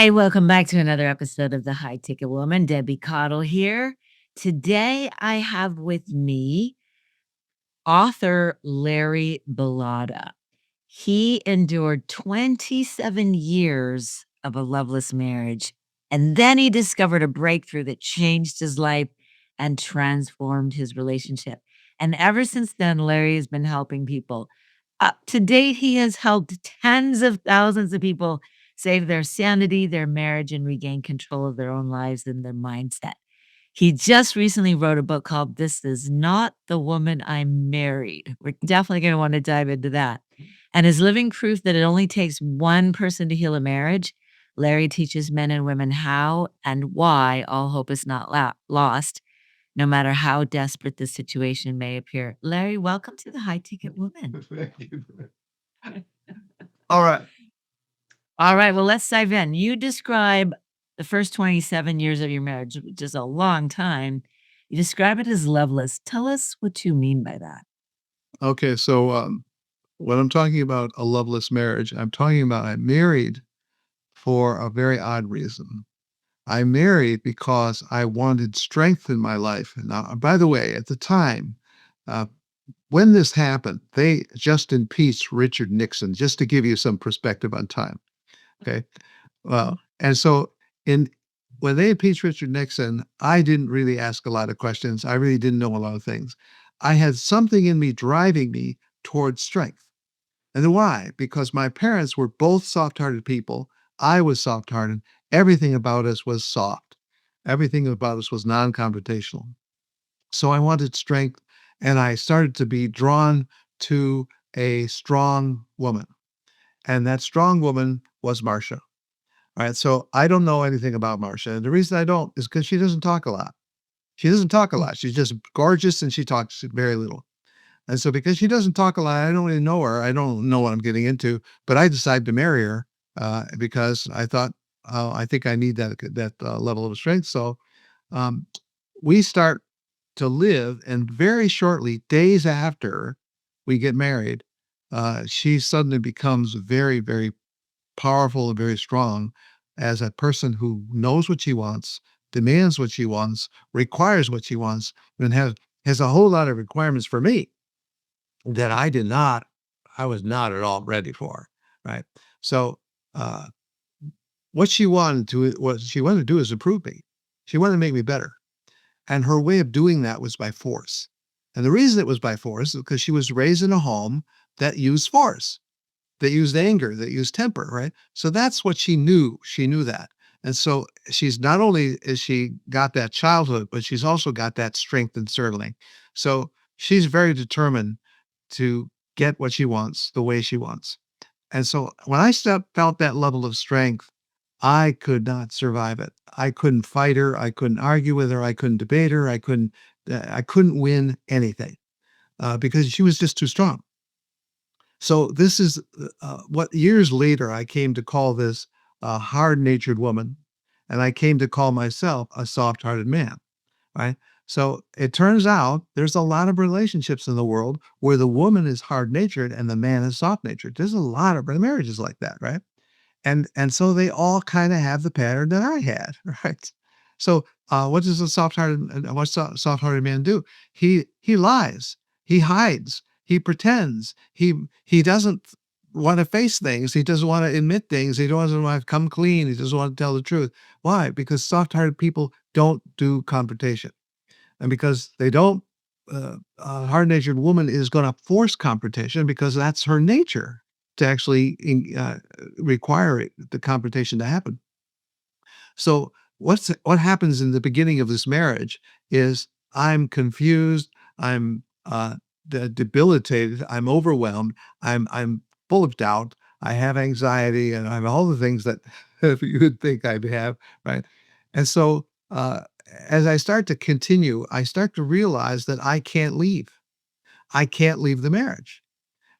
Hi, welcome back to another episode of The High Ticket Woman. Debbie Caudle here. Today I have with me author Larry Bilotta. He endured 27 years of a loveless marriage, and then he discovered a breakthrough that changed his life and transformed his relationship. And ever since then, Larry has been helping people. Up to date, he has helped tens of thousands of people save their sanity, their marriage, and regain control of their own lives and their mindset. He just recently wrote a book called This Is Not the Woman I Married. We're definitely going to want to dive into that. And is living proof that it only takes one person to heal a marriage. Larry teaches men and women how and why all hope is not lost, no matter how desperate the situation may appear. Larry, welcome to the High Ticket Woman. Thank you. All right. All right, well, let's dive in. You describe the first 27 years of your marriage, which is a long time. You describe it as loveless. Tell us what you mean by that. Okay. So, when I'm talking about a loveless marriage, I'm talking about I married for a very odd reason. I married because I wanted strength in my life. Now, by the way, at the time, uh, when this happened, they just impeached Richard Nixon, just to give you some perspective on time. Okay. Well, and so in when they impeached Richard Nixon, I didn't really ask a lot of questions. I really didn't know a lot of things. I had something in me driving me towards strength. And why? Because my parents were both soft hearted people. I was soft hearted. Everything about us was soft. Everything about us was non confrontational. So I wanted strength, and I started to be drawn to a strong woman. And that strong woman was Marcia. All right. So I don't know anything about Marcia. And the reason I don't is because she doesn't talk a lot. She doesn't talk a lot. She's just gorgeous and she talks very little. And so because she doesn't talk a lot, I don't really know her. I don't know what I'm getting into, but I decided to marry her because I thought, I think I need that level of strength. So um, we start to live, and very shortly, days after we get married, she suddenly becomes very, very powerful and very strong as a person who knows what she wants, demands what she wants, requires what she wants, and has a whole lot of requirements for me that I was not at all ready for. Right. So uh, what she wanted to do is improve me. She wanted to make me better. And her way of doing that was by force. And the reason it was by force is because she was raised in a home that used force, that used anger, that used temper, right? So that's what she knew. She knew that. And so she's not only is she got that childhood, but she's also got that strength and certainty. So she's very determined to get what she wants the way she wants. And so when felt that level of strength, I could not survive it. I couldn't fight her. I couldn't argue with her. I couldn't debate her. I couldn't win anything because she was just too strong. So this is what years later I came to call this a hard-natured woman, and I came to call myself a soft-hearted man. Right. So it turns out there's a lot of relationships in the world where the woman is hard-natured and the man is soft-natured. There's a lot of marriages like that, right? And so they all kind of have the pattern that I had, right? So what does a soft-hearted man do? He lies, he hides, he pretends, he doesn't want to face things, he doesn't want to admit things, he doesn't want to come clean, he doesn't want to tell the truth. Why? Because soft-hearted people don't do confrontation, and because they don't. A hard-natured woman is going to force confrontation because that's her nature to actually require the confrontation to happen. So what happens in the beginning of this marriage is I'm confused, I'm debilitated, I'm overwhelmed, I'm full of doubt, I have anxiety, and I have all the things that you would think I'd have, right? And so as I start to continue, I start to realize that I can't leave. I can't leave the marriage.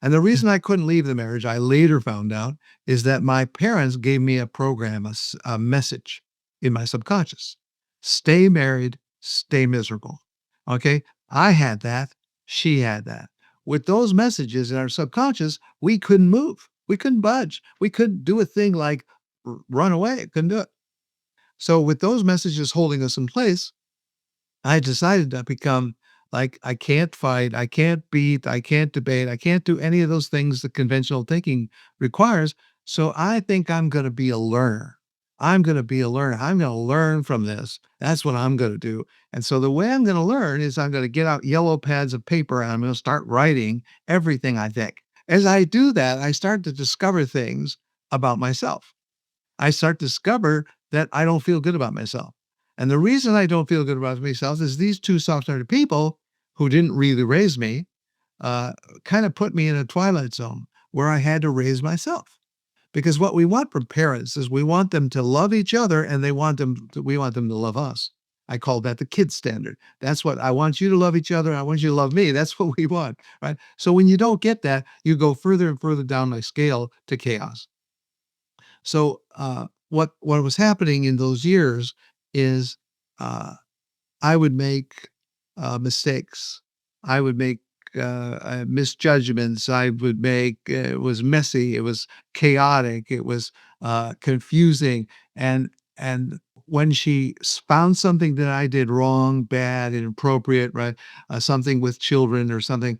And the reason I couldn't leave the marriage, I later found out, is that my parents gave me a program, a message in my subconscious. Stay married, stay miserable. Okay. I had that. She had that. With those messages in our subconscious, we couldn't move. We couldn't budge. We couldn't do a thing like run away. Couldn't do it. So with those messages holding us in place, I decided to become like, I can't fight, I can't beat, I can't debate, I can't do any of those things that conventional thinking requires. So I think I'm going to be a learner. I'm going to be a learner. I'm going to learn from this. That's what I'm going to do. And so the way I'm going to learn is I'm going to get out yellow pads of paper and I'm going to start writing everything I think. As I do that, I start to discover things about myself. I start to discover that I don't feel good about myself. And the reason I don't feel good about myself is these two soft-hearted people who didn't really raise me, uh, kind of put me in a twilight zone where I had to raise myself. Because what we want from parents is we want them to love each other and we want them to love us. I call that the kid standard. That's what I want you to love each other. I want you to love me. That's what we want, right? So when you don't get that, you go further and further down the scale to chaos. So, what was happening in those years is, uh, I would make, mistakes. I would make, misjudgments. I would make it was messy, it was chaotic, it was, confusing, and when she found something that I did wrong, bad, inappropriate, right, something with children or something,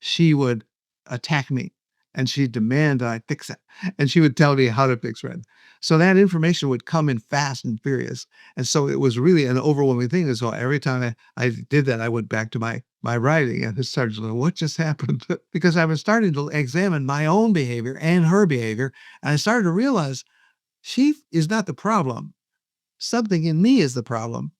she would attack me, and she'd demand that I fix it, and she would tell me how to fix it. So that information would come in fast and furious. And so it was really an overwhelming thing. And so every time I did that, I went back to my writing and I started to go, what just happened? Because I was starting to examine my own behavior and her behavior. And I started to realize she is not the problem. Something in me is the problem.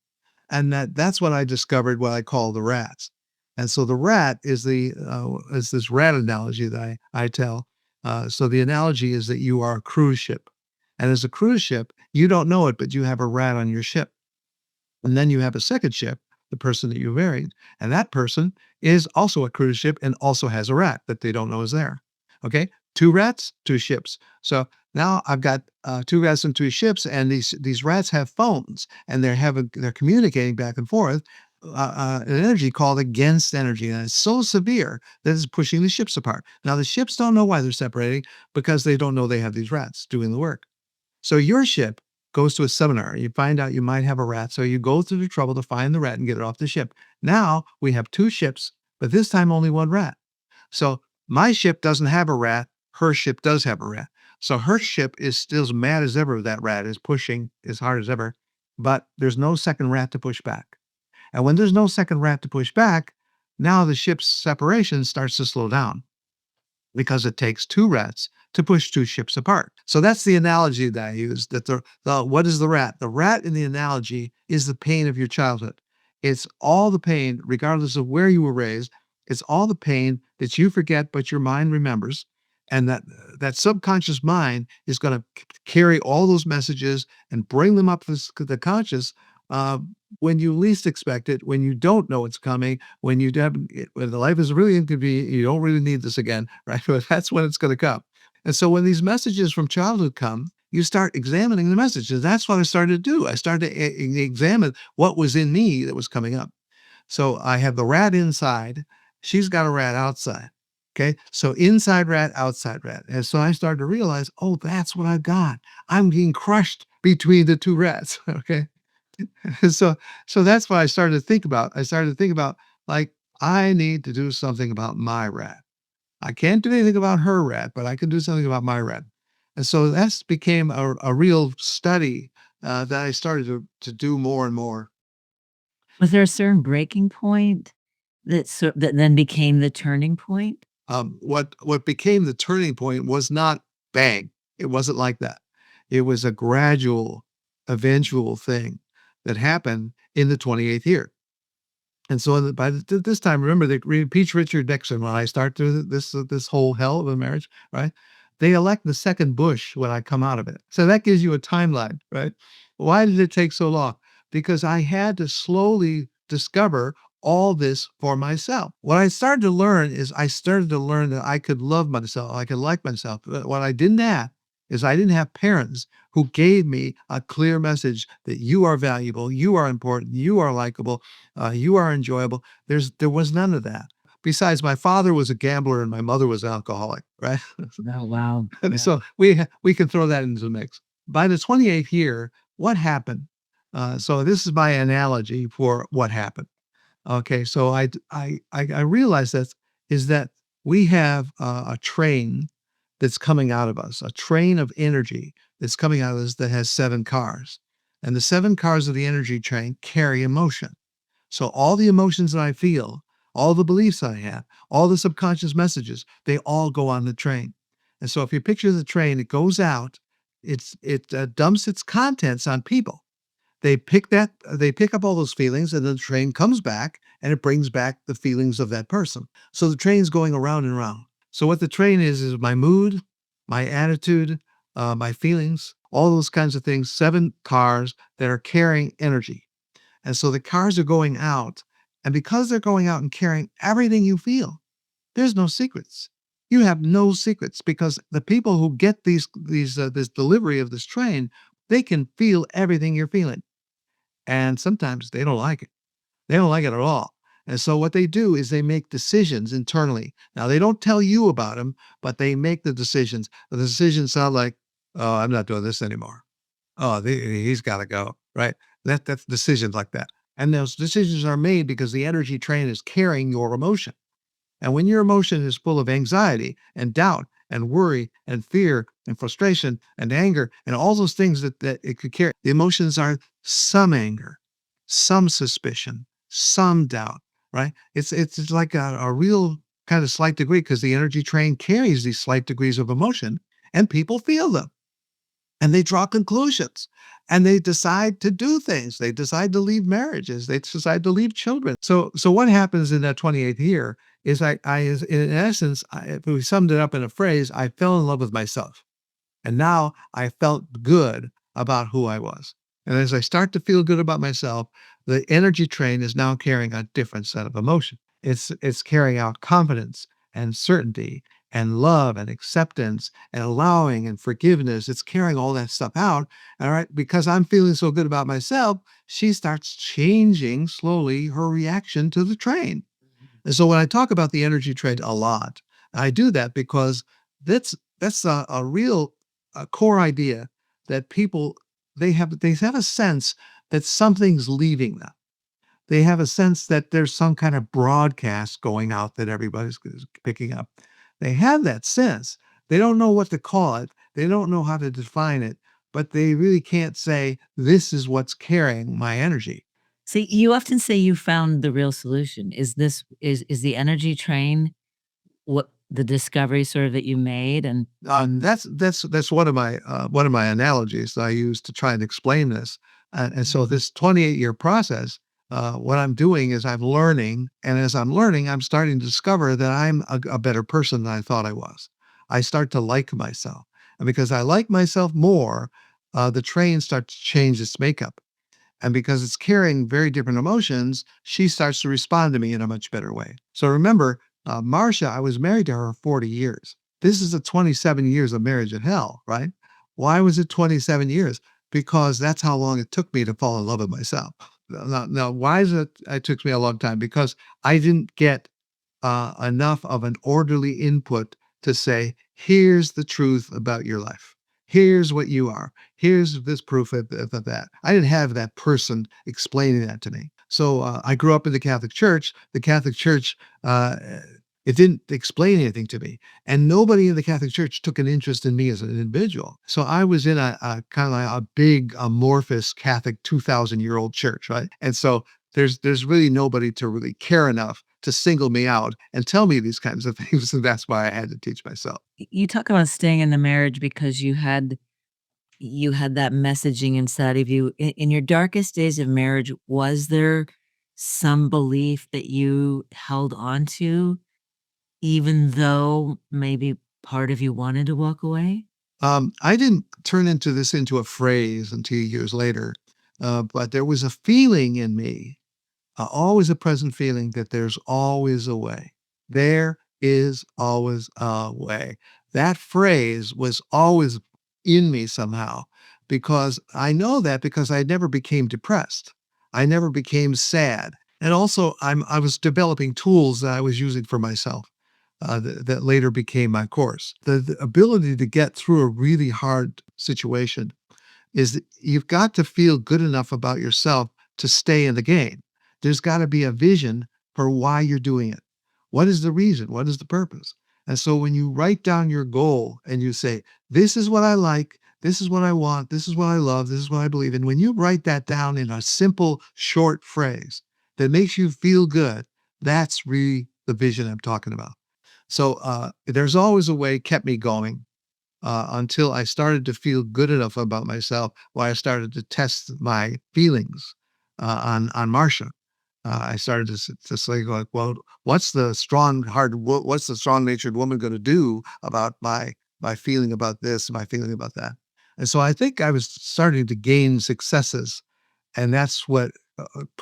And that's what I discovered what I call the rats. And so the rat is this rat analogy that I tell. So the analogy is that you are a cruise ship. And as a cruise ship, you don't know it, but you have a rat on your ship. And then you have a second ship, the person that you married, and that person is also a cruise ship and also has a rat that they don't know is there. Okay, two rats, two ships. So now I've got two rats and two ships, and these rats have phones, and they're communicating back and forth. An energy called against energy, and it's so severe that it's pushing the ships apart. Now the ships don't know why they're separating because they don't know they have these rats doing the work. So your ship goes to a seminar. You find out you might have a rat. So you go through the trouble to find the rat and get it off the ship. Now we have two ships, but this time only one rat. So my ship doesn't have a rat. Her ship does have a rat. So her ship is still as mad as ever. That rat is pushing as hard as ever, but there's no second rat to push back. And when there's no second rat to push back, now the ship's separation starts to slow down because it takes two rats to push two ships apart. So that's the analogy that I use. That the what is the rat? The rat in the analogy is the pain of your childhood. It's all the pain, regardless of where you were raised. It's all the pain that you forget, but your mind remembers, and that subconscious mind is going to carry all those messages and bring them up to the conscious uh, when you least expect it, when you don't know it's coming, when the life is really inconvenient, you don't really need this again, right? But that's when it's going to come. And so when these messages from childhood come, you start examining the messages. That's what I started to do. I started to examine what was in me that was coming up. So I have the rat inside. She's got a rat outside. Okay. So inside rat, outside rat. And so I started to realize, oh, that's what I've got. I'm being crushed between the two rats. Okay. so so that's what I started to think about. I started to think about like I need to do something about my rat. I can't do anything about her rat, but I can do something about my rat. And so that's became a real study that I started to do more and more. Was there a certain breaking point that then became the turning point? What became the turning point was not bang. It wasn't like that. It was a gradual, eventual thing that happened in the 28th year. And so this time, remember they impeach Richard Nixon when I start through this whole hell of a marriage, right? They elect the second Bush when I come out of it. So that gives you a timeline, right? Why did it take so long? Because I had to slowly discover all this for myself. What I started to learn is I started to learn that I could love myself, I could like myself. But what I didn't have is I didn't have parents who gave me a clear message that you are valuable, you are important, you are likable, you are enjoyable. There was none of that. Besides, my father was a gambler and my mother was an alcoholic, right? Oh, wow. And Yeah. so we can throw that into the mix. by the 28th year, what happened? So this is my analogy for what happened. Okay, so I realized that is that we have a train that's coming out of us, a train of energy that's coming out of us that has 7 cars. And the 7 cars of the energy train carry emotion. So all the emotions that I feel, all the beliefs I have, all the subconscious messages, they all go on the train. And so if you picture the train, it goes out, it dumps its contents on people. They pick up all those feelings, and then the train comes back and it brings back the feelings of that person. So the train's going around and around. So what the train is my mood, my attitude, my feelings, all those kinds of things. 7 cars that are carrying energy. And so the cars are going out, and because they're going out and carrying everything you feel, there's no secrets. You have no secrets because the people who get this delivery of this train, they can feel everything you're feeling. And sometimes they don't like it. They don't like it at all. And so what they do is they make decisions internally. Now they don't tell you about them, but they make the decisions. The decisions sound like, "Oh, I'm not doing this anymore. Oh, he's got to go." Right? That's decisions like that. And those decisions are made because the energy train is carrying your emotion. And when your emotion is full of anxiety and doubt and worry and fear and frustration and anger and all those things that it could carry, the emotions are some anger, some suspicion, some doubt, right? It's like a real kind of slight degree because the energy train carries these slight degrees of emotion and people feel them and they draw conclusions and they decide to do things. They decide to leave marriages. They decide to leave children. So what happens in that 28th year is in essence, if we summed it up in a phrase, I fell in love with myself. And now I felt good about who I was. And as I start to feel good about myself, the energy train is now carrying a different set of emotion. It's carrying out confidence and certainty and love and acceptance and allowing and forgiveness. It's carrying all that stuff out. All right. Because I'm feeling so good about myself, she starts changing slowly her reaction to the train. And so when I talk about the energy trade a lot, I do that because that's a real core idea that people they have a sense that something's leaving them. They have a sense that there's some kind of broadcast going out that everybody's is picking up. They have that sense. They don't know what to call it. They don't know how to define it, but they really can't say this is what's carrying my energy. See, you often say you found the real solution. Is the energy train what the discovery sort of that you made? And That's one of my analogies that I use to try and explain this. And so this 28-year process, what I'm doing is I'm learning, and as I'm learning, I'm starting to discover that I'm a better person than I thought I was. I start to like myself, and because I like myself more, the train starts to change its makeup. And because it's carrying very different emotions, she starts to respond to me in a much better way. So remember, Marcia, I was married to her 40 years. This is a 27 years of marriage in hell, right? Why was it 27 years? Because that's how long it took me to fall in love with myself. Now, why is it took me a long time? Because I didn't get enough of an orderly input to say, here's the truth about your life. Here's what you are. Here's this proof of that. I didn't have that person explaining that to me. So I grew up in the Catholic Church. The Catholic Church, it didn't explain anything to me. And nobody in the Catholic Church took an interest in me as an individual. So I was in a kind of like a big amorphous Catholic 2,000-year-old church, right? And so there's really nobody to really care enough to single me out and tell me these kinds of things, and that's why I had to teach myself. you talk about staying in the marriage because you had that messaging inside of you. In your darkest days of marriage, was there some belief that you held on to, even though maybe part of you wanted to walk away? I didn't turn into a phrase until years later, but there was a feeling in me, always a present feeling that there's always a way. There is always a way. That phrase was always in me somehow because I know that because I never became depressed. I never became sad. And also I was developing tools that I was using for myself that later became my course. The ability to get through a really hard situation is that you've got to feel good enough about yourself to stay in the game. There's got to be a vision for why you're doing it. What is the reason? What is the purpose? And so when you write down your goal and you say, this is what I like, this is what I want, this is what I love, this is what I believe in, when you write that down in a simple, short phrase that makes you feel good, that's really the vision I'm talking about. So there's always a way kept me going until I started to feel good enough about myself, where I started to test my feelings on Marcia. I started to say, like, well, what's the strong natured woman going to do about my feeling about this, my feeling about that? And so I think I was starting to gain successes, and that's what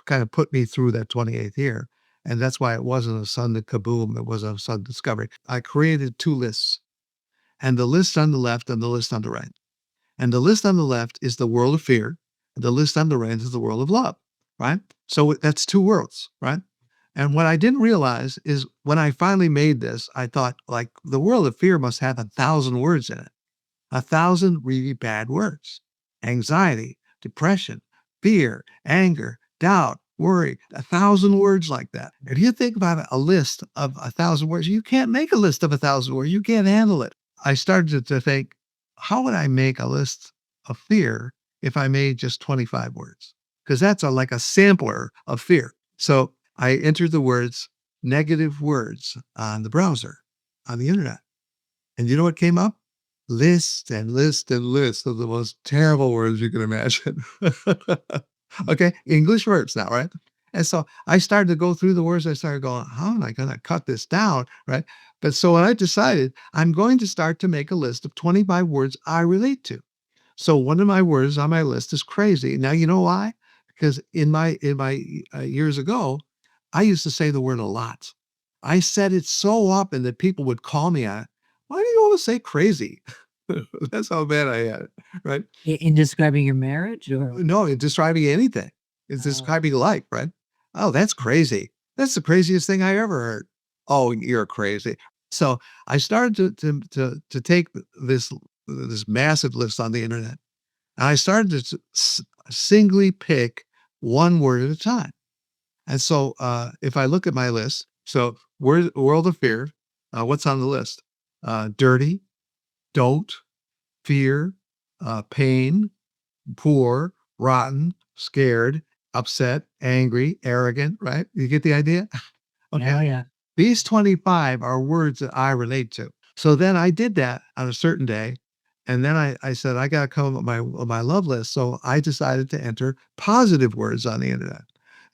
kind of put me through that 28th year. And that's why it wasn't a sudden kaboom; it was a sudden discovery. I created two lists, and the list on the left and the list on the right. And the list on the left is the world of fear. And the list on the right is the world of love, right? So that's two worlds, right? And what I didn't realize is when I finally made this, I thought, like, the world of fear must have 1,000 words in it, 1,000 really bad words: anxiety, depression, fear, anger, doubt, worry, 1,000 words like that. If you think about a list of 1,000 words, you can't make a list of 1,000 words. You can't handle it. I started to think, how would I make a list of fear if I made just 25 words? Because that's like a sampler of fear. So I entered the words, negative words, on the browser, on the internet. And you know what came up? List and list and list of the most terrible words you can imagine. Okay, English words now, right? And so I started to go through the words. I started going, how am I going to cut this down, right? But so when I decided I'm going to start to make a list of 25 words I relate to. So one of my words on my list is crazy. Now you know why? Because in my years ago, I used to say the word a lot. I said it so often that people would call me on it. Why do you always say crazy? That's how bad I had it, right? In describing your marriage or No, it's describing anything. It's oh, describing life, right? Oh, that's crazy. That's the craziest thing I ever heard. Oh, you're crazy. So I started to take this massive list on the internet, and I started to singly pick one word at a time. And so if I look at my list, so world of fear, what's on the list? Dirty, don't, fear, pain, poor, rotten, scared, upset, angry, arrogant, right? You get the idea? Okay. yeah, yeah. These 25 are words that I relate to. So then I did that on a certain day. And then I said, I got to come up with my love list. So I decided to enter positive words on the internet.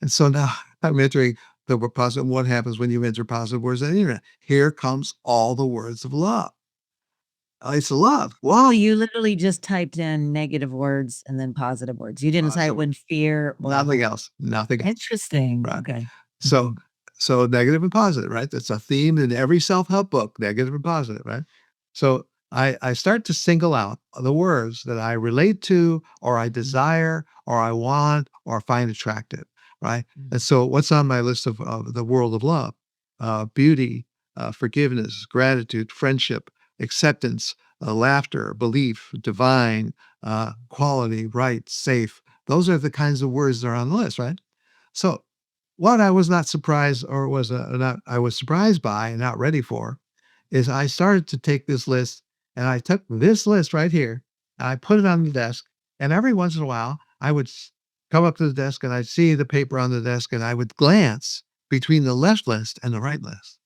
And so now I'm entering the word positive. What happens when you enter positive words on the internet? Here comes all the words of love. It's love. Oh, Wow. you literally just typed in negative words and then positive words. You didn't type So when fear nothing else. Nothing else. interesting. Right. Okay. So Mhm. so negative and positive, right? That's a theme in every self-help book, negative and positive, right? So I start to single out the words that I relate to or I desire or I want or find attractive, right? Mm. And so what's on my list of the world of love? Beauty, forgiveness, gratitude, friendship, acceptance, laughter, belief, divine, quality, right, safe. Those are the kinds of words that are on the list, right? So what I was not surprised or was not I was surprised by and not ready for is I started to take this list and I took this list right here and I put it on the desk. And every once in a while, I would come up to the desk and I'd see the paper on the desk and I would glance between the left list and the right list.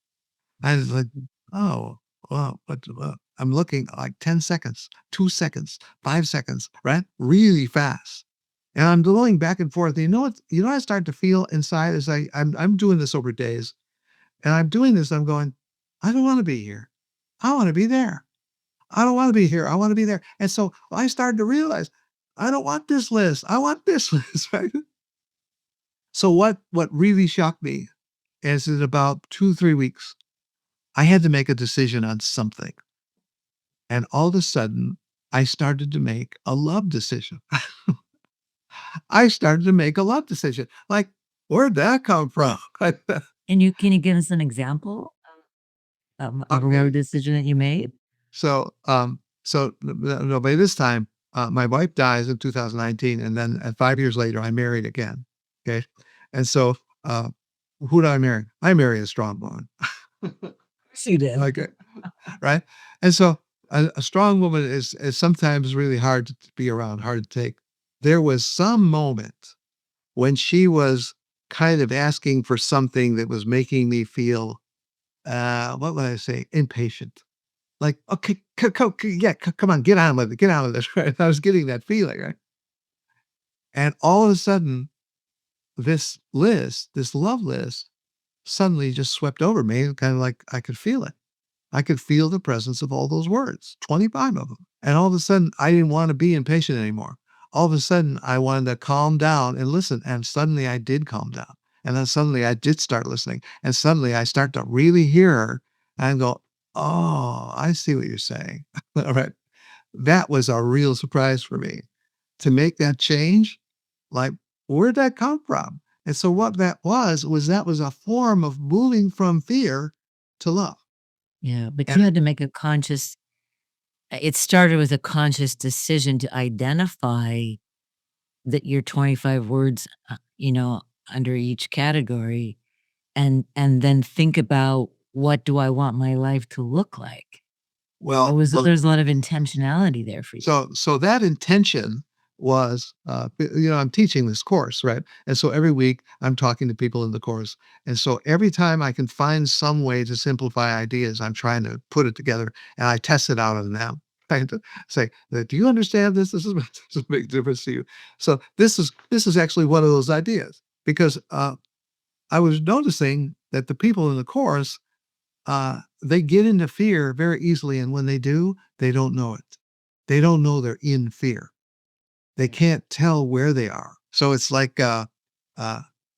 I was like, oh, well, I'm looking like 10 seconds, 2 seconds, 5 seconds, right? Really fast. And I'm going back and forth. You know what? You know what I start to feel inside as I'm doing this over days, and I'm doing this. I'm going, I don't want to be here. I want to be there. I don't want to be here. I want to be there. And so I started to realize I don't want this list. I want this list. Right. So what really shocked me is in about 2, 3 weeks, I had to make a decision on something, and all of a sudden, I started to make a love decision. I started to make a love decision. Like, where'd that come from? And you can you give us an example of a Okay. road decision that you made? So, no, by this time, My wife dies in 2019, and then 5 years later, I married again. Okay, and so uh, who did I marry? I married a strong woman. Yes, you did. Okay, right? And so a strong woman is sometimes really hard to be around, hard to take. There was some moment when she was kind of asking for something that was making me feel, what would I say, impatient. Like, okay, yeah, come on, get on with it, get on with this. Right? I was getting that feeling, right? And all of a sudden, this list, this love list, suddenly just swept over me, and kind of like I could feel it. I could feel the presence of all those words, 25 of them. And all of a sudden, I didn't want to be impatient anymore. All of a sudden, I wanted to calm down and listen. And suddenly I did calm down. And then suddenly I did start listening. And suddenly I start to really hear her and go, oh, I see what you're saying. All right. That was a real surprise for me to make that change. Like, where'd that come from? And so what that was that was a form of moving from fear to love. Yeah, but And you had to make a conscious it started with a conscious decision to identify that your 25 words, under each category, and then think about, "What do I want my life to look like?" well, There's a lot of intentionality there for you. so that intention was, I'm teaching this course, right? And so every week I'm talking to people in the course. And so every time I can find some way to simplify ideas, I'm trying to put it together and I test it out on them. I had to say, do you understand this? This is this is a big difference to you. So this is actually one of those ideas because I was noticing that the people in the course they get into fear very easily. And when they do, they don't know it. They don't know they're in fear. They can't tell where they are. So it's like, uh,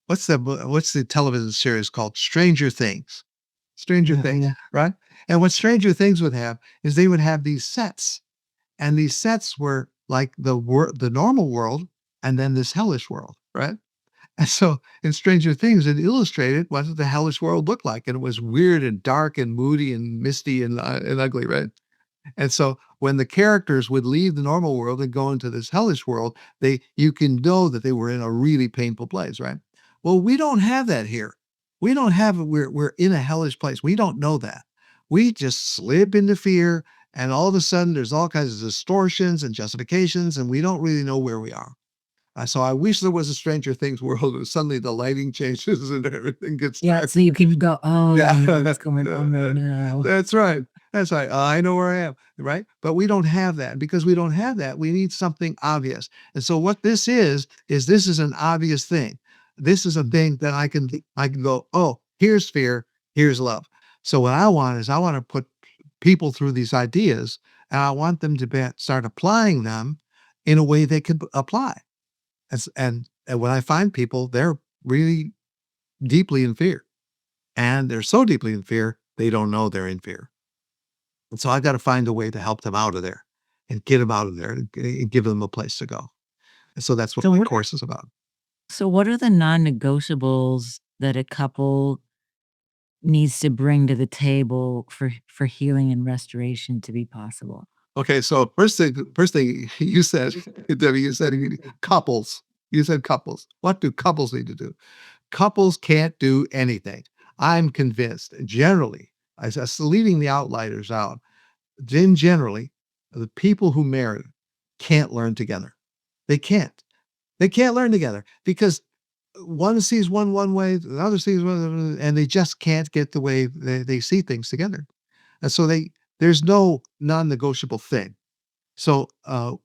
what's the television series called? Stranger Things. Stranger Yeah, Things, yeah. right? And what Stranger Things would have is they would have these sets, and these sets were like the normal world, and then this hellish world, right? And so in Stranger Things, it illustrated what the hellish world looked like, and it was weird and dark and moody and misty and ugly, right? And so when the characters would leave the normal world and go into this hellish world, you can know that they were in a really painful place, right? Well, we don't have that here. We don't have we're in a hellish place. We don't know that. We just slip into fear, and all of a sudden there's all kinds of distortions and justifications, and we don't really know where we are. So I wish there was a Stranger Things world where suddenly the lighting changes and everything gets Yeah, dark. so you can go, "Oh, I Yeah, know what's going on right now." that's right. That's right. I know where I am, right? But we don't have that. Because we don't have that, we need something obvious. And so what this is this is an obvious thing. This is a thing that I can go, oh, here's fear, here's love. So what I want is I want to put people through these ideas, and I want them to start applying them in a way they can apply. And when I find people, they're really deeply in fear. And they're so deeply in fear, they don't know they're in fear. And so I've got to find a way to help them out of there and get them out of there and give them a place to go. And so that's what So my what course is about. so what are the non-negotiables that a couple needs to bring to the table for healing and restoration to be possible? Okay, so first thing you said, Debbie, you said couples. You said couples. What do couples need to do? Couples can't do anything. I'm convinced, generally, as leaving the outliers out, then generally, the people who marry can't learn together. They can't. They can't learn together because one sees one way, the other sees one, and they just can't get the way they see things together. And so there's no non-negotiable thing. So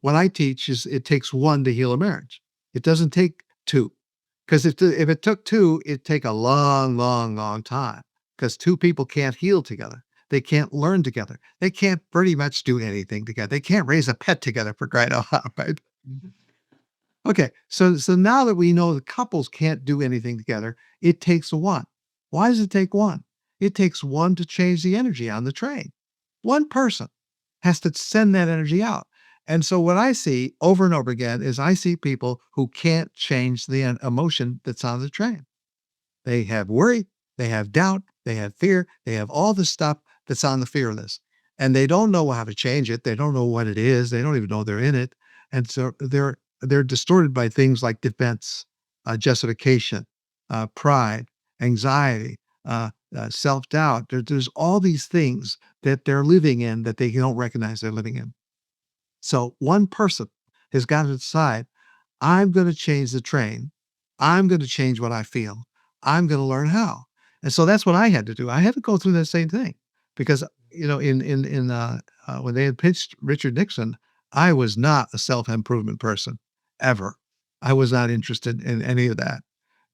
what I teach is it takes one to heal a marriage. It doesn't take two. Because if it took two, it'd take a long, long, long time. Because two people can't heal together. They can't learn together. They can't pretty much do anything together. They can't raise a pet together for crying out loud, right? Okay, so now that we know the couples can't do anything together, it takes one. Why does it take one? It takes one to change the energy on the train. One person has to send that energy out. And so what I see over and over again is I see people who can't change the emotion that's on the train. They have worry, they have doubt, they have fear, they have all the stuff that's on the fear list. And they don't know how to change it. They don't know what it is. They don't even know they're in it. And so they're distorted by things like defense, justification, pride, anxiety, self doubt. There's all these things that they're living in that they don't recognize they're living in. So one person has got to decide, I'm going to change the train. I'm going to change what I feel. I'm going to learn how. And so that's what I had to do. I had to go through the same thing because, when they had pitched Richard Nixon, I was not a self improvement person ever. I was not interested in any of that.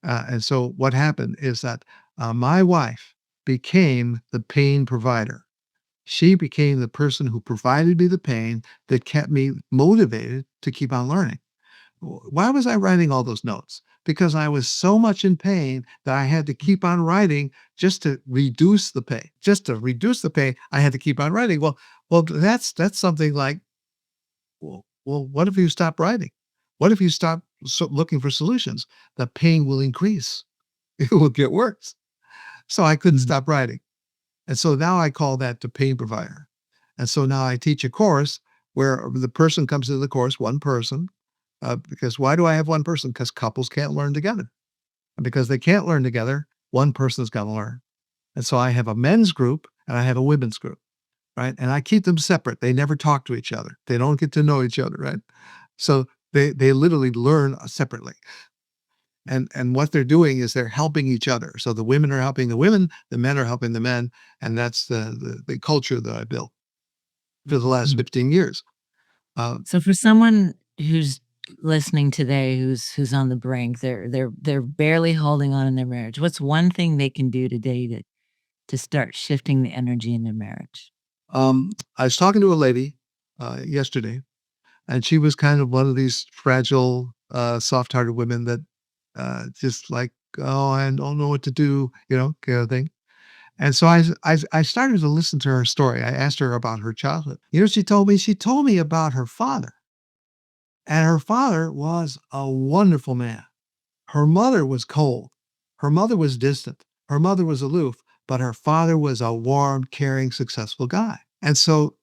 And so what happened is that my wife became the pain provider. She became the person who provided me the pain that kept me motivated to keep on learning. Why was I writing all those notes? Because I was so much in pain that I had to keep on writing just to reduce the pain. Just to reduce the pain, I had to keep on writing. Well, that's something like, what if you stop writing? What if you stop looking for solutions? The pain will increase. It will get worse. So I couldn't stop writing. And so now I call that the pain provider. And so now I teach a course where the person comes into the course, one person, because why do I have one person? Because couples can't learn together. And because they can't learn together, one person's got to learn. And so I have a men's group and I have a women's group, right? And I keep them separate. They never talk to each other. They don't get to know each other, right? So they literally learn separately. And what they're doing is they're helping each other. So the women are helping the women, the men are helping the men, and that's the culture that I built for the last 15 years. So for someone who's listening today, who's on the brink, they're barely holding on in their marriage. What's one thing they can do today to start shifting the energy in their marriage? I was talking to a lady yesterday, and she was kind of one of these fragile, soft-hearted women that just like, oh, I don't know what to do, kind of thing. And so I started to listen to her story. I asked her about her childhood. You know what she told me? She told me about her father. And her father was a wonderful man. Her mother was cold. Her mother was distant. Her mother was aloof, but her father was a warm, caring, successful guy. And so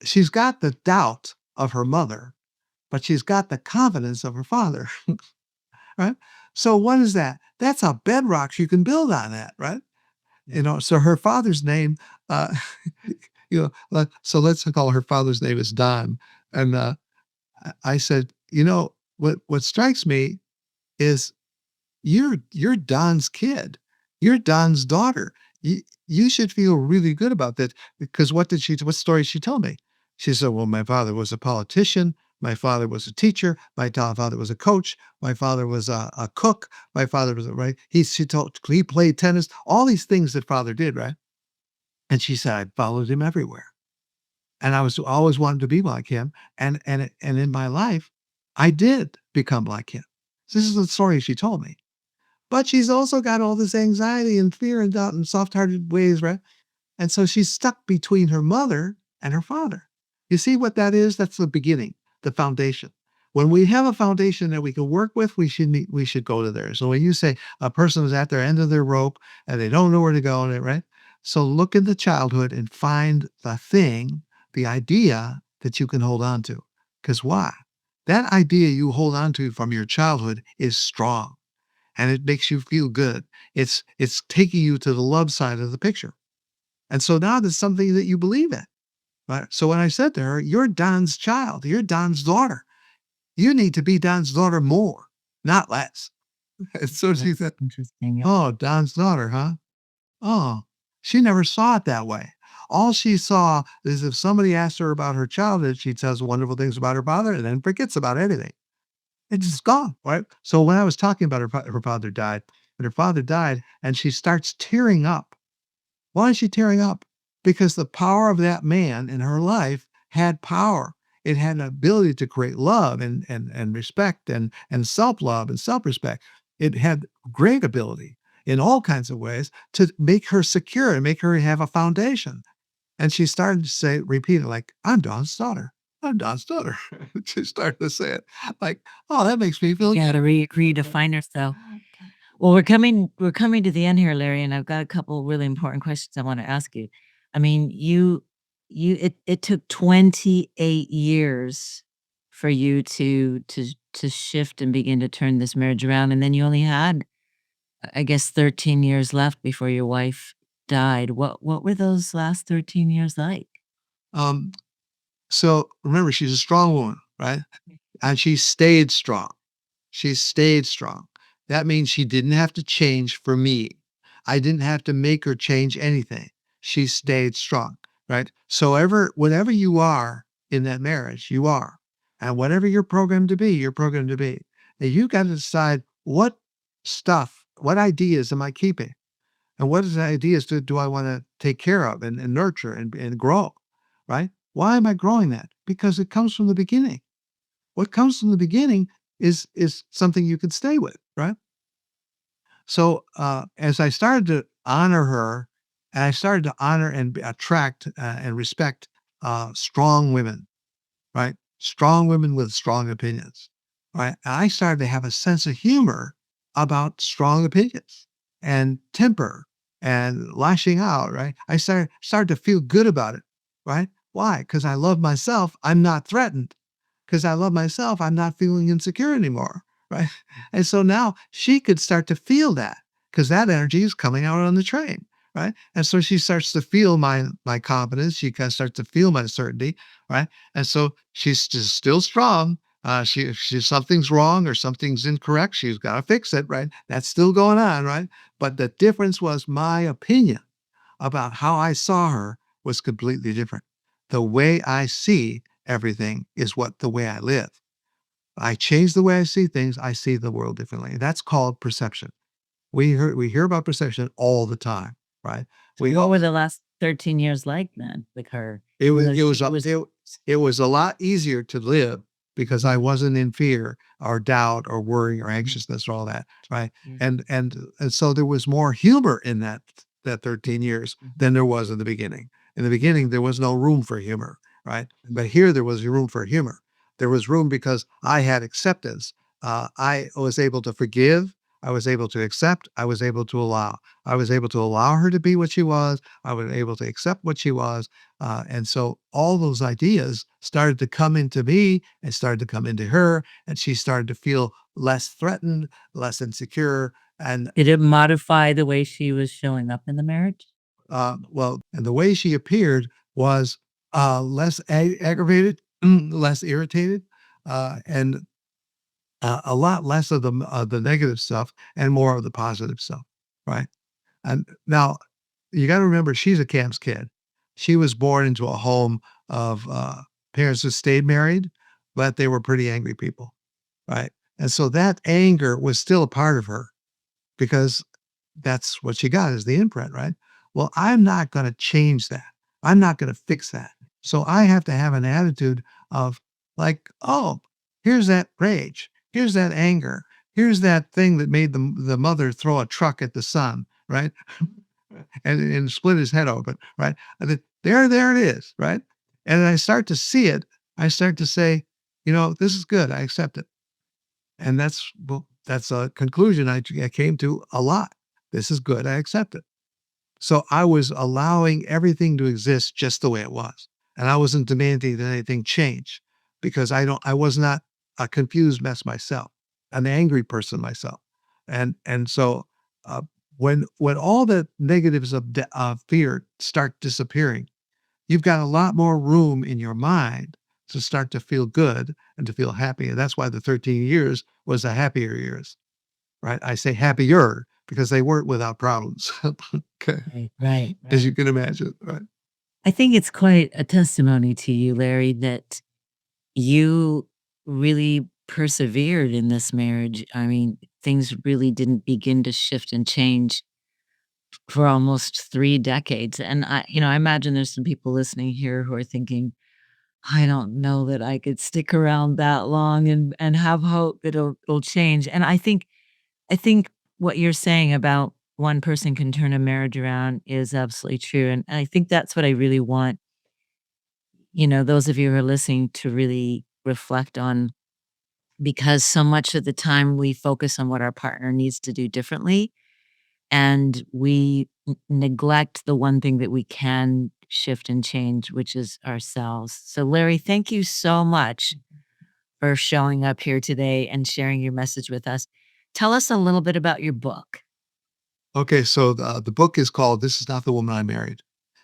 she's got the doubt of her mother, but she's got the confidence of her father, right? So what is that? That's a bedrock you can build on that, right? So her father's name, uh, so let's call her father's name is Don. And I said, what strikes me is you're Don's kid. You're Don's daughter. You should feel really good about that because what story she told me? She said, well, my father was a politician. My father was a teacher. My father was a coach. My father was a cook. My father was right. He played tennis. All these things that father did, right? And she said, I followed him everywhere. And I was always wanted to be like him. And in my life, I did become like him. This is the story she told me. But she's also got all this anxiety and fear and doubt and soft-hearted ways, right? And so she's stuck between her mother and her father. You see what that is? That's the beginning, the foundation. When we have a foundation that we can work with, we should go to there. So when you say a person is at their end of their rope and they don't know where to go, right? So look into childhood and find the thing, the idea that you can hold on to. Because why? That idea you hold on to from your childhood is strong and it makes you feel good. It's taking you to the love side of the picture. And so now there's something that you believe in. Right? So when I said to her, you're Don's child, you're Don's daughter. You need to be Don's daughter more, not less. And so she said, That's interesting. Yeah. oh, Don's daughter, huh? Oh, she never saw it that way. All she saw is if somebody asked her about her childhood, she tells wonderful things about her father and then forgets about anything. It's just gone, right? So when I was talking about her father died, and her father died, and she starts tearing up. Why is she tearing up? Because the power of that man in her life had power. It had an ability to create love and respect and self-love and self-respect. It had great ability in all kinds of ways to make her secure and make her have a foundation. And she started to say, repeat it like, I'm Don's daughter. I'm Don's daughter. She started to say it like, oh, that makes me feel You gotta redefine herself. Well, we're coming to the end here, Larry, and I've got a couple really important questions I want to ask you. I mean, it took 28 years for you to shift and begin to turn this marriage around, and then you only had, I guess, 13 years left before your wife died. What were those last 13 years like? Um, so remember, she's a strong woman, right? And she stayed strong. She stayed strong. That means she didn't have to change for me. I didn't have to make her change anything. She stayed strong, right? So whatever you are in that marriage, you are. And whatever you're programmed to be, you're programmed to be. And you got to decide what ideas am I keeping? And what is the ideas do I want to take care of and nurture and grow, right? Why am I growing that? Because it comes from the beginning. What comes from the beginning is something you can stay with, right? So as I started to honor her, and I started to honor and attract and respect strong women, right? Strong women with strong opinions, right? And I started to have a sense of humor about strong opinions and temper and lashing out, right? I started to feel good about it, right? Why? Because I love myself. I'm not threatened. Because I love myself, I'm not feeling insecure anymore, right? And so now she could start to feel that because that energy is coming out on the train, right? And so she starts to feel my confidence. She kind of starts to feel my certainty, right? And so she's just still strong. She something's wrong or something's incorrect. She's got to fix it, right? That's still going on, right? But the difference was my opinion about how I saw her was completely different. The way I see everything is what the way I live. I change the way I see things, I see the world differently. That's called perception. We hear about perception all the time, right? So We what all were the last 13 years like then with her? it Even was though it was she a was it was a lot easier to live because I wasn't in fear or doubt or worry or Mhm. anxiousness or all that, right? Yeah. And so there was more humor in that 13 years Mhm. than there was in the beginning. In the beginning, there was no room for humor, right? Mhm. But here there was room for humor. There was room because I had acceptance. I was able to forgive. I was able to accept. I was able to allow. I was able to allow her to be what she was. I was able to accept what she was. And so all those ideas started to come into me and started to come into her. And she started to feel less threatened, less insecure. And Did it modify the way she was showing up in the marriage? and the way she appeared was less aggravated, less irritated, and a lot less of the negative stuff and more of the positive stuff. Right. And now you got to remember, she's a Camp's kid. She was born into a home of parents who stayed married, but they were pretty angry people, right? And so that anger was still a part of her because that's what she got is the imprint, right? Well, I'm not going to change that. I'm not going to fix that. So I have to have an attitude of like, oh, here's that rage. Here's that anger. Here's that thing that made the mother throw a truck at the son, right? And split his head open, right? There it is, right? And I start to see it. I start to say, this is good. I accept it. And that's a conclusion I came to a lot. This is good. I accept it. So I was allowing everything to exist just the way it was. And I wasn't demanding that anything change because I was not a confused mess myself, an angry person myself. And so uh, when all the negatives of fear start disappearing, you've got a lot more room in your mind to start to feel good and to feel happy. And that's why the 13 years was the happier years, right? I say happier because they weren't without problems. Okay. Right, right, As you right. can imagine, right? I think it's quite a testimony to you, Larry, that you really persevered in this marriage. I mean, things really didn't begin to shift and change for almost 3 decades, and I imagine there's some people listening here who are thinking, "I don't know that I could stick around that long and have hope that it'll change," and I think what you're saying about one person can turn a marriage around is absolutely true, and I think that's what I really want, those of you who are listening to really reflect on, because so much of the time we focus on what our partner needs to do differently, and we neglect the one thing that we can shift and change, which is ourselves. So, Larry, thank you so much for showing up here today and sharing your message with us. Tell us a little bit about your book. Okay, so the book is called This Is Not the Woman I Married.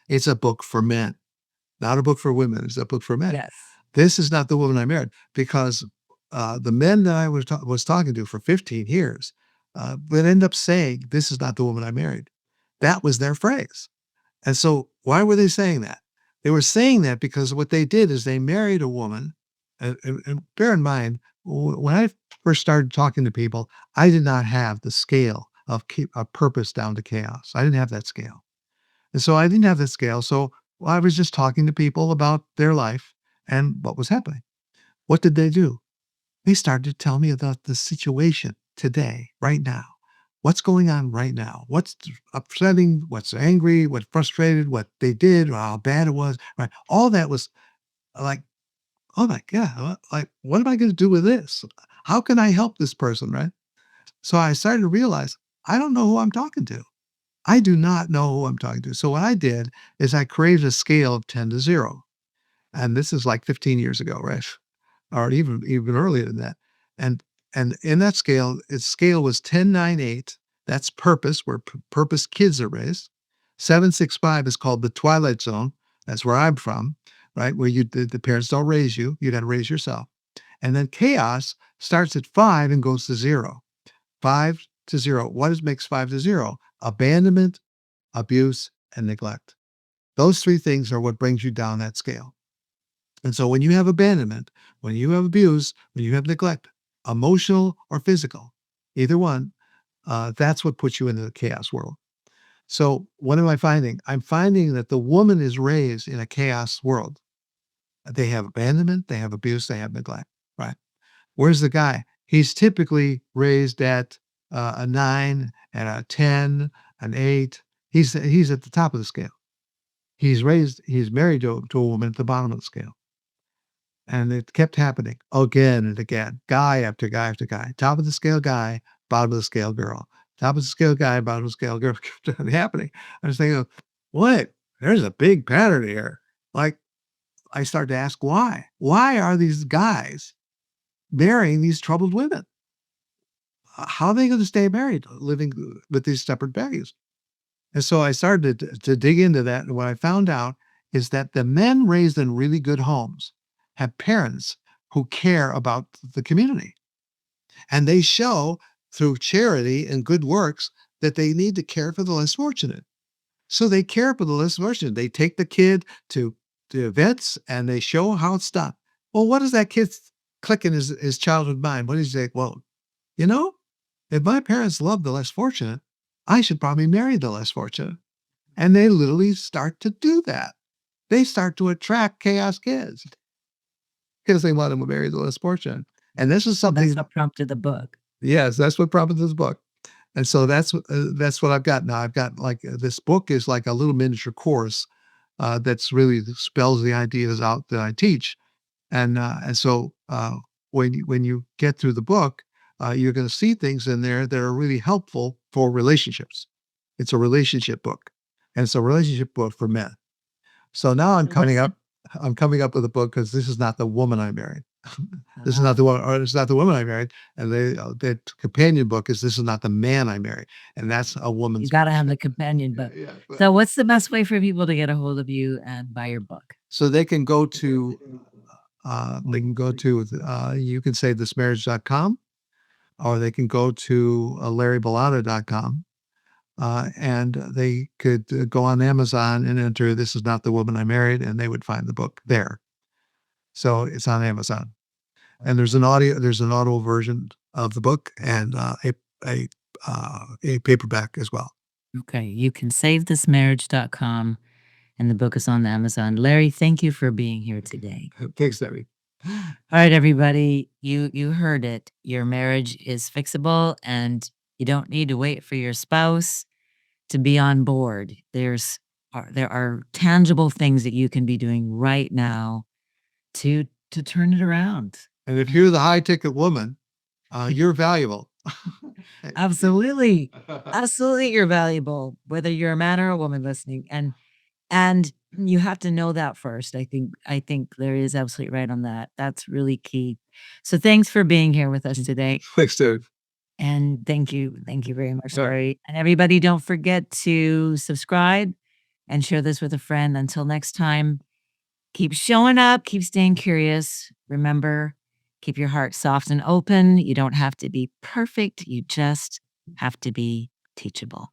It's a book for men, not a book for women. It's a book for men. Yes. This is not the woman I married because the men that I was talking to for 15 years would end up saying, "This is not the woman I married." That was their phrase. And so why were they saying that? They were saying that because what they did is they married a woman. And bear in mind, when I first started talking to people, I did not have the scale of purpose down to chaos. I didn't have that scale. And so I didn't have that scale. So I was just talking to people about their life and what was happening. What did they do? They started to tell me about the situation today, right now. What's going on right now? What's upsetting? What's angry? What's frustrated? What they did? Or how bad it was? Right? All that was like, oh my god! Like, what am I going to do with this? How can I help this person? Right? So I started to realize I don't know who I'm talking to. I do not know who I'm talking to. So what I did is I created a scale of 10 to 0. And this is like 15 years ago, right? Or even earlier than that. And and in that scale, its scale was 10-9-8. That's purpose, where purpose kids are raised. 7-6-5 is called the twilight zone. That's where I'm from, right? Where the parents don't raise you, you got to raise yourself. And then chaos starts at 5 and goes to 0. 5 to 0. Makes 5 to 0? Abandonment, abuse, and neglect. Those three things are what brings you down that scale. And so when you have abandonment, when you have abuse, when you have neglect, emotional or physical, either one, that's what puts you into the chaos world. So what am I finding? I'm finding that the woman is raised in a chaos world. They have abandonment, they have abuse, they have neglect, right? Where's the guy? He's typically raised at a 9 and a 10, an 8. He's at the top of the scale. He's married to a woman at the bottom of the scale. And it kept happening again and again, guy after guy after guy. Top of the scale guy, bottom of the scale girl. Top of the scale guy, bottom of the scale girl. Kept happening. I was thinking, what? There's a big pattern here. Like, I started to ask why. Why are these guys marrying these troubled women? How are they going to stay married, living with these separate values? And so I started to dig into that. And what I found out is that the men raised in really good homes have parents who care about the community. And they show through charity and good works that they need to care for the less fortunate. So they care for the less fortunate. They take the kid to the events and they show how it's done. Well, what does that kid click in his childhood mind? What does he say? Well, you know, if my parents love the less fortunate, I should probably marry the less fortunate. And they literally start to do that. They start to attract chaos kids because they want them to marry the less fortunate. And this is That's something. what prompted the book. Yes, that's what prompted this book. And so that's what I've got now. I've got like this book is like a little miniature course that's really spells the ideas out that I teach. And so when you get through the book, you're going to see things in there that are really helpful for relationships. It's a relationship book, and it's a relationship book for men. So now I'm coming up with a book because this is not the woman I married. This is not the one, or it's not the woman I married. And the companion book is This Is Not the Man I Married. And that's a You woman's got to book. have the companion book. Yeah. So, what's the best way for people to get a hold of you and buy your book? So they can go to, you can say thismarriage.com, or they can go to larrybilotta.com. And they could go on Amazon and enter This Is Not the Woman I Married, and they would find the book there. So it's on Amazon. And there's an audio version of the book and a a paperback as well. Okay. You can save thismarriage.com and the book is on Amazon. Larry, thank you for being here today. Thanks, Debbie. All right, everybody, you heard it. Your marriage is fixable and you don't need to wait for your spouse to be on board. There are tangible things that you can be doing right now to turn it around. And if you're the high ticket woman, you're valuable. Absolutely. Absolutely, you're valuable, whether you're a man or a woman listening. And And you have to know that first. I think Larry is absolutely right on that. That's really key. So thanks for being here with us today. Thanks, dude. And thank you. Thank you very much, All right. Larry. And everybody, don't forget to subscribe and share this with a friend. Until next time, keep showing up, keep staying curious. Remember, keep your heart soft and open. You don't have to be perfect. You just have to be teachable.